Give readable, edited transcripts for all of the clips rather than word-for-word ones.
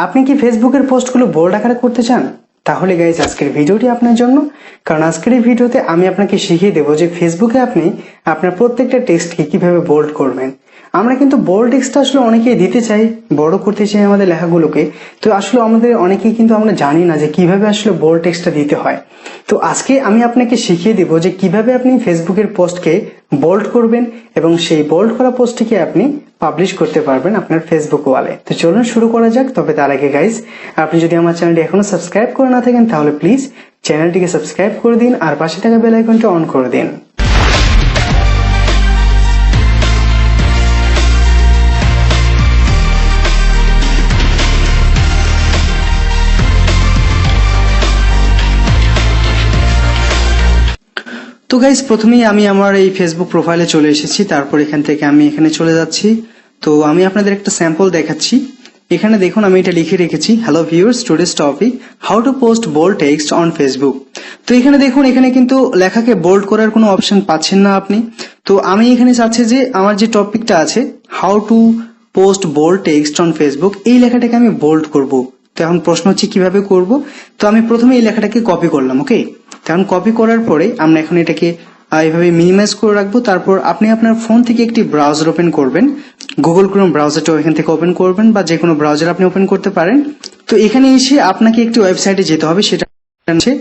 আপনি কি ফেসবুকের পোস্টগুলো বোল্ড আকারে করতে চান? তাহলে গাইজ আজকের ভিডিওটি আপনার জন্য, কারণ আজকের এই ভিডিওতে আমি আপনাকে শিখিয়ে দেবো যে ফেসবুকে আপনি আপনার প্রত্যেকটা টেক্সটকে কিভাবে বোল্ড করবেন। আমরা কিন্তু বোল্ড টেক্সটটা আসলে অনেকেই দিতে চাই, বড় করতে চাই আমাদের লেখাগুলোকে, তো আসলে আমাদের অনেকেই কিন্তু আমরা জানি না যে কিভাবে আসলে বোল্ড টেক্সটটা দিতে হয়। তো আজকে আমি আপনাকে শিখিয়ে দেবো যে কিভাবে আপনি ফেসবুকের পোস্টকে বোল্ড করবেন এবং সেই বোল্ড করা পোস্টটিকে আপনি পাবলিশ করতে পারবেন আপনার ফেসবুক ওয়ালে। তো চলুন শুরু করা যাক। তবে তার আগে গাইজ, আপনি যদি আমার চ্যানেলটি এখনো সাবস্ক্রাইব করে না থাকেন তাহলে প্লিজ চ্যানেলটিকে সাবস্ক্রাইব করে দিন আর পাশে থাকা বেল আইকনটা অন করে দিন। তো গাইজ, প্রথমেই আমি আমার এই ফেসবুক প্রোফাইলে চলে এসেছি। তারপর এখান থেকে আমি এখানে চলে যাচ্ছি। তো আমি আপনাদের একটা স্যাম্পল দেখাচ্ছি। এখানে দেখুন আমি এটা লিখে রেখেছি, hello viewers, today's topic how to post bold text on Facebook. তো এখানে দেখুন, এখানে কিন্তু লেখাকে বোল্ড করার কোনো অপশন পাচ্ছেন না আপনি। তো আমি এখানে চাচ্ছি যে আমার যে টপিকটা আছে how to post bold text on Facebook, এই লেখাটাকে আমি বোল্ড করব। তো এখন প্রশ্ন হচ্ছে কিভাবে করব। তো আমি প্রথমে এই লেখাটাকে কপি করলাম। ওকে, তখন কপি করার পরে আমরা এখন এটাকে এইভাবে মিনিমাইজ করে রাখবো। তারপর আপনি আপনার ফোন থেকে একটি ব্রাউজার ওপেন করবেন, গুগল ক্রোম ব্রাউজারটা এখান থেকে ওপেন করবেন বা যে কোনো ব্রাউজার আপনি ওপেন করতে পারেন। তো এখানে এসে আপনাকে একটি ওয়েবসাইটে যেতে হবে, সেটা হচ্ছে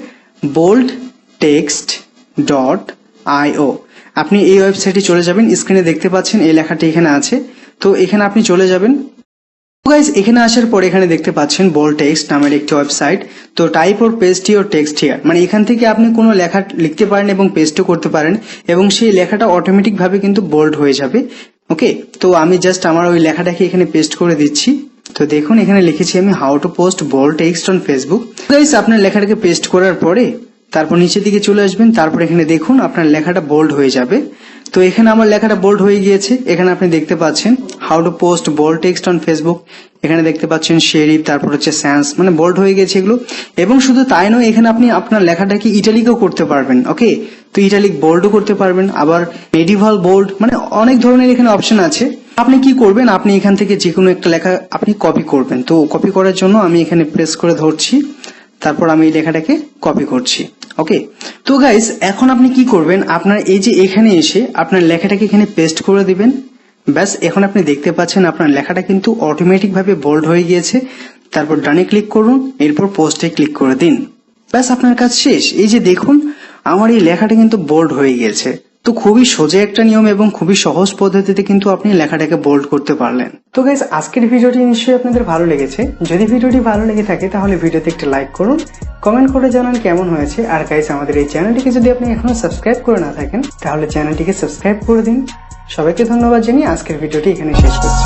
boldtext.io। আপনি এই ওয়েবসাইটে চলে যাবেন, স্ক্রিনে দেখতে পাচ্ছেন এই লেখাটি এখানে আছে। তো এখানে আপনি চলে যাবেন। গাইজ, এখানে আসার পর এখানে দেখতে পাচ্ছেন বোল্ড টেক্সট নামের একটি ওয়েবসাইট। তো type or paste your text here, মানে এখান থেকে আপনি কোনো লেখা লিখতে পারেন এবং পেস্টও করতে পারেন এবং সেই লেখাটা অটোমেটিক ভাবে কিন্তু বোল্ড হয়ে যাবে। ওকে, তো আমি জাস্ট আমার ওই লেখাটাকে এখানে পেস্ট করে দিচ্ছি। তো দেখুন এখানে লিখেছি আমি how to post bold text on Facebook. Guys, আপনার লেখাটাকে পেস্ট করার পরে তারপর নিচের দিকে চলে আসবেন। তারপর এখানে দেখুন আপনার লেখাটা বোল্ড হয়ে যাবে। তো এখানে আমার লেখাটা বোল্ড হয়ে গিয়েছে। এখানে আপনি দেখতে পাচ্ছেন how to post bold text on Facebook. এখানে দেখতে পাচ্ছেন শেরিফ, তারপর হচ্ছে স্যান্স, মানে বোল্ড হয়ে গেছে এগুলো। এবং শুধু তাই নয়, এখানে আপনি আপনার লেখাটাকে ইটালিকও করতে পারবেন। ওকে, তো ইটালিক বোল্ডও করতে পারবেন, আবার মেডিভাল বোল্ড, মানে অনেক ধরনের এখানে অপশন আছে। আপনি কি করবেন, আপনি এখান থেকে যে কোনো একটা লেখা আপনি কপি করবেন। তো কপি করার জন্য আমি এখানে প্রেস করে ধরছি, তারপর আমি এই লেখাটাকে কপি করছি। ওকে, তো গাইস এখন আপনি কি করবেন, আপনার এই যে এখানে এসে আপনার লেখাটাকে এখানে পেস্ট করে দিবেন। ব্যাস, এখন আপনি দেখতে পাচ্ছেন আপনার লেখাটা কিন্তু অটোমেটিক ভাবে বোল্ড হয়ে গিয়েছে। তারপর ডানে ক্লিক করুন, এরপর পোস্টে ক্লিক করে দিন। ব্যাস, আপনার কাজ শেষ। এই যে দেখুন আমার এই লেখাটা কিন্তু বোল্ড হয়ে গিয়েছে। তো খুবই সোজা একটা নিয়ম এবং খুবই সহজ পদ্ধতিতে কিন্তু আপনি লেখাটাকে বোল্ড করতে পারলেন। তো গাইস, আজকের ভিডিওটি নিশ্চয়ই আপনাদের ভালো লেগেছে। যদি ভিডিওটি ভালো লেগে থাকে তাহলে ভিডিওতে একটা লাইক করুন, কমেন্ট করে জানান কেমন হয়েছে। আর গাইস, আমাদের এই চ্যানেলটিকে যদি আপনি এখনো সাবস্ক্রাইব করে না থাকেন তাহলে চ্যানেলটিকে সাবস্ক্রাইব করে দিন। সবাইকে ধন্যবাদ জানিয়ে আজকের ভিডিওটি এখানে শেষ করছি।